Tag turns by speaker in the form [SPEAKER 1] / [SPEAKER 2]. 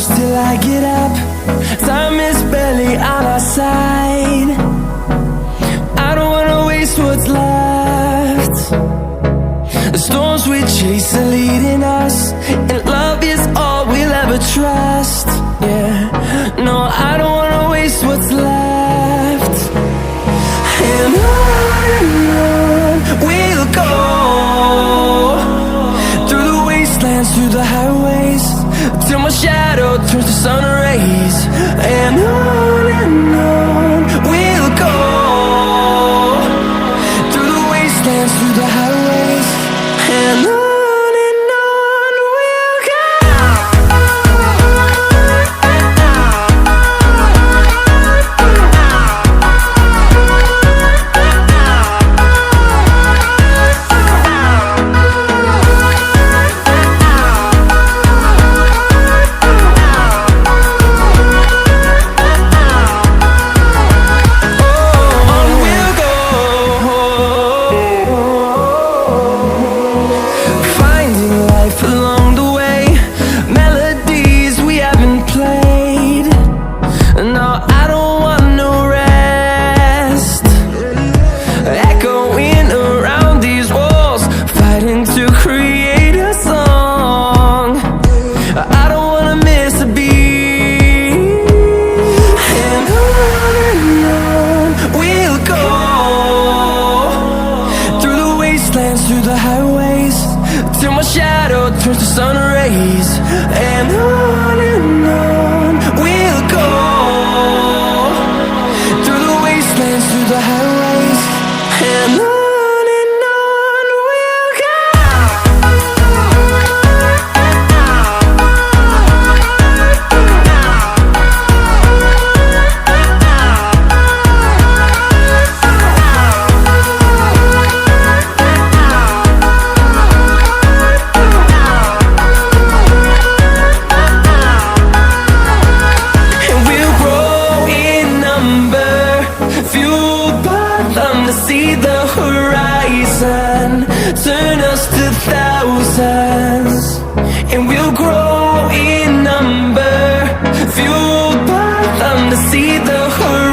[SPEAKER 1] close till I get up. Time is barely on our side. I don't wanna waste what's left. The storms we chase are leading us, and love is all we'll ever trust. Yeah, no, I don't wanna waste what's left. And on we'll go, through the wastelands, through the highways, till my shadow turns to sun rays. And on we'll go, through the wastelands, through the highways, and on we'll go. Along the way, melodies we haven't played. No, I don't want no rest. Echoing around these walls, fighting to create a song. I don't wanna miss a beat. And on we'll go, through the wastelands, through the highways, till my shadow turns to sun rays. And on we'll go, through the wastelands, through the highways, and on we'll go. See the horizon, turn us to thousands, and we'll grow in number, fueled by them to see the horizon.